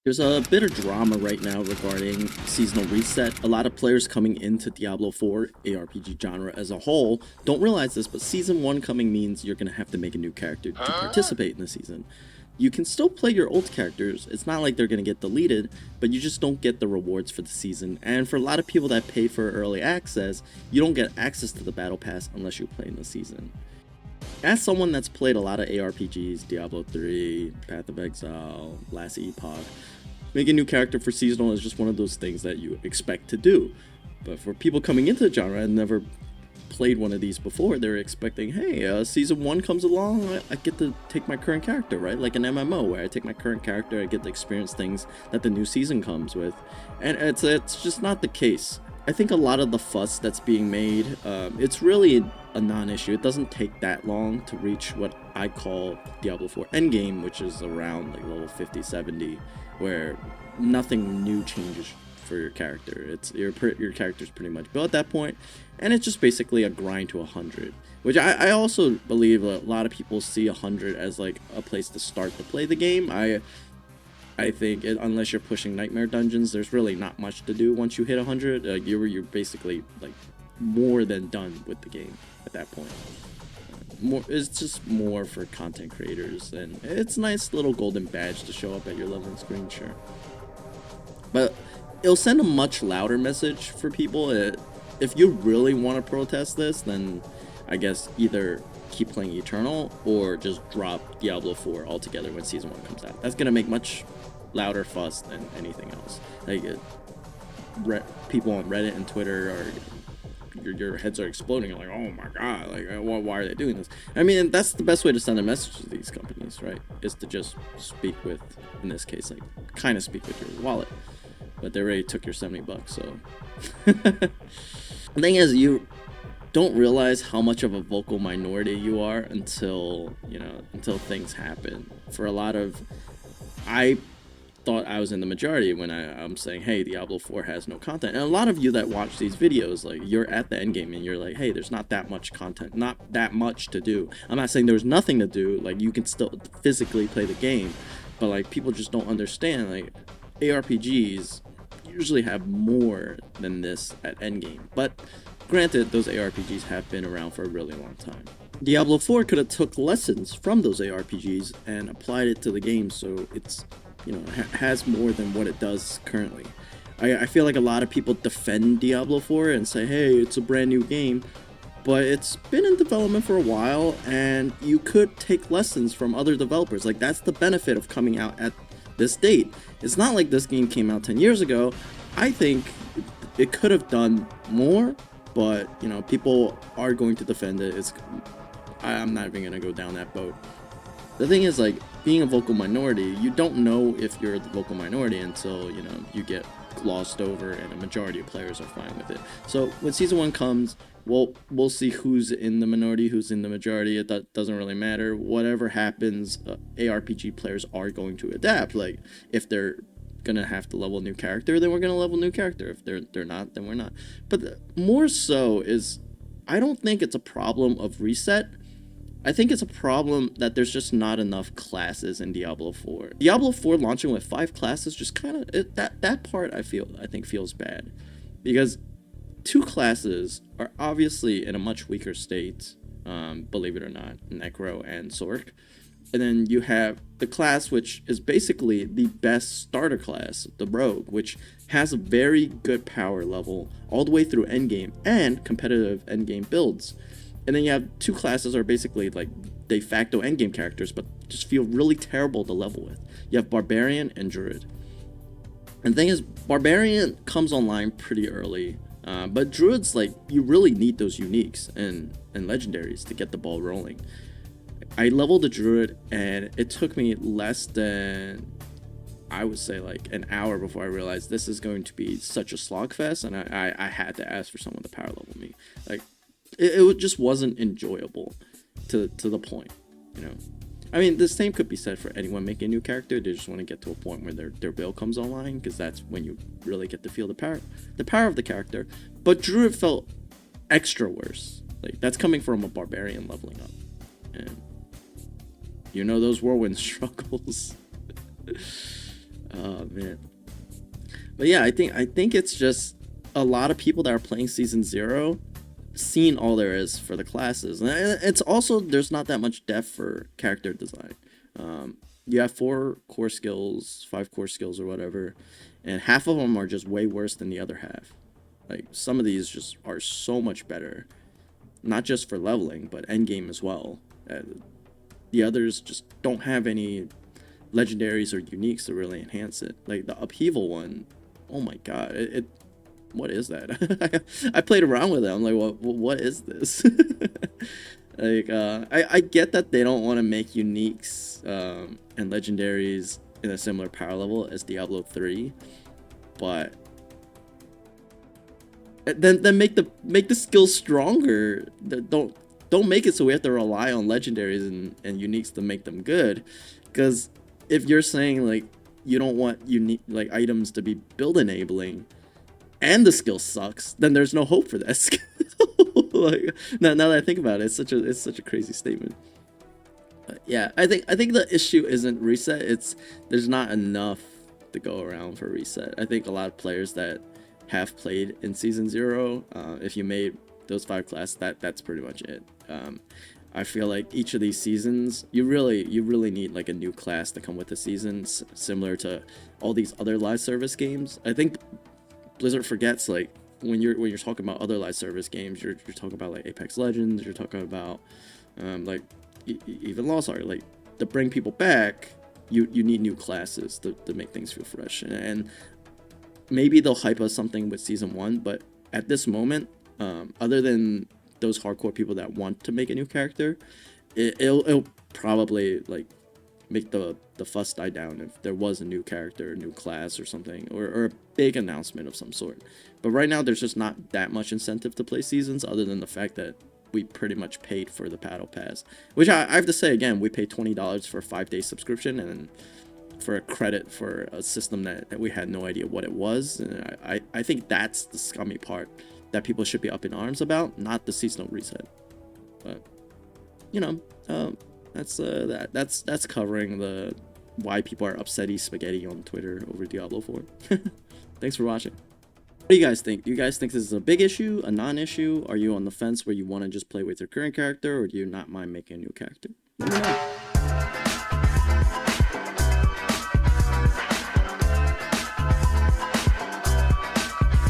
There's a bit of drama right now regarding seasonal reset. A lot of players coming into Diablo 4 ARPG genre as a whole don't realize this, but Season 1 coming means you're going to have to make a new character to participate in the season. You can still play your old characters, it's not like they're going to get deleted, but you just don't get the rewards for the season. And for a lot of people that pay for early access, you don't get access to the Battle Pass unless you play in the season. As someone that's played a lot of ARPGs, Diablo 3, Path of Exile, Last Epoch, making a new character for seasonal is just one of those things that you expect to do. But for people coming into the genre and never played one of these before, they're expecting, hey, season 1 comes along, I get to take my current character, right? Like an MMO where I take my current character, I get to experience things that the new season comes with. And it's just not the case. I think a lot of the fuss that's being made, it's really a non-issue. It doesn't take that long to reach what I call Diablo 4 endgame, which is around like level 50, 70, where nothing new changes for your character. It's your character's pretty much built at that point, and it's just basically a grind to 100, which I also believe a lot of people see 100 as like a place to start to play the game. I think unless you're pushing nightmare dungeons, there's really not much to do once you hit 100. You're basically like more than done with the game at that point. It's just more for content creators, and it's a nice little golden badge to show up at your leveling screen, sure. But it'll send a much louder message for people. If you really want to protest this, then I guess either keep playing Eternal or just drop Diablo 4 altogether when Season 1 comes out. That's gonna make much louder fuss than anything else. Like people on Reddit and Twitter are your heads are exploding. You're like, oh my god, like why are they doing this? I mean, that's the best way to send a message to these companies, right? Is to just speak with, in this case, like kind of speak with your wallet. But they already took your $70, so. The thing is, you don't realize how much of a vocal minority you are until things happen. For a lot of, I thought I was in the majority when I'm saying, hey, Diablo 4 has no content. And a lot of you that watch these videos, like, you're at the end game and you're like, hey, there's not that much content, not that much to do. I'm not saying there's nothing to do, like, you can still physically play the game, but like people just don't understand, like, ARPGs usually have more than this at endgame. But granted, those ARPGs have been around for a really long time. Diablo 4 could have took lessons from those ARPGs and applied it to the game, so it's, has more than what it does currently. I feel like a lot of people defend Diablo 4 and say, hey, it's a brand new game, but it's been in development for a while, and you could take lessons from other developers. Like, that's the benefit of coming out at this date. It's not like this game came out 10 years ago. I think it could have done more, but people are going to defend it. I'm not even gonna go down that boat. The thing is, like, being a vocal minority, you don't know if you're the vocal minority until you get glossed over and a majority of players are fine with it. So when Season 1 comes, we'll see who's in the minority, who's in the majority. It doesn't really matter. Whatever happens, ARPG players are going to adapt. Like, if they're gonna have to level a new character, then we're gonna level a new character. If they're not, then we're not. But more so is, I don't think it's a problem of reset. I think it's a problem that there's just not enough classes in Diablo 4. Diablo 4 launching with 5 classes just kind of, that part I think feels bad, because 2 classes are obviously in a much weaker state, believe it or not, Necro and Sork. And then you have the class which is basically the best starter class, the Rogue, which has a very good power level all the way through endgame and competitive endgame builds. And then you have 2 classes that are basically like de facto endgame characters, but just feel really terrible to level with. You have Barbarian and Druid. And the thing is, Barbarian comes online pretty early, but Druid's like, you really need those uniques and legendaries to get the ball rolling. I leveled the Druid, and it took me less than, I would say, like an hour before I realized this is going to be such a slogfest, and I had to ask for someone to power level me. Like, it just wasn't enjoyable to the point, I mean, the same could be said for anyone making a new character. They just want to get to a point where their build comes online, because that's when you really get to feel the power of the character. But Druid felt extra worse. Like, that's coming from a Barbarian leveling up, and those whirlwind struggles. Oh man. But yeah, I think it's just a lot of people that are playing Season 0 seen all there is for the classes. And it's also, there's not that much depth for character design. You have 4 core skills, 5 core skills or whatever, and half of them are just way worse than the other half. Like, some of these just are so much better, not just for leveling, but endgame as well. The others just don't have any legendaries or uniques to really enhance it. Like the upheaval one, oh my god, what is that? I played around with it. I'm like, what is this? Like, I get that they don't want to make uniques and legendaries in a similar power level as Diablo 3, but then make the skills stronger. Don't make it so we have to rely on legendaries and uniques to make them good, because if you're saying like you don't want unique like items to be build enabling and the skill sucks, then there's no hope for that skill. Like, now that I think about it, it's such a crazy statement. But yeah, I think the issue isn't reset. It's there's not enough to go around for reset. I think a lot of players that have played in Season 0, if you made those 5 classes, that's pretty much it. I feel like each of these seasons, you really need like a new class to come with the seasons, similar to all these other live service games. I think Blizzard forgets, like, when you're talking about other live service games, you're talking about like Apex Legends, you're talking about like even Lost Ark. Like, to bring people back, you need new classes to make things feel fresh. And maybe they'll hype us something with Season 1, but at this moment, other than those hardcore people that want to make a new character, it'll probably like make the fuss die down if there was a new character, a new class or something, or a big announcement of some sort. But right now there's just not that much incentive to play seasons, other than the fact that we pretty much paid for the battle pass, which I have to say again, we paid $20 for a 5-day subscription and for a credit for a system that we had no idea what it was. And I think that's the scummy part that people should be up in arms about, not the seasonal reset. But you know, that's covering the why people are upsetty spaghetti on Twitter over Diablo 4. Thanks for watching. What do you guys think? Do you guys think this is a big issue, a non-issue? Are you on the fence where you want to just play with your current character, or do you not mind making a new character? Let me know.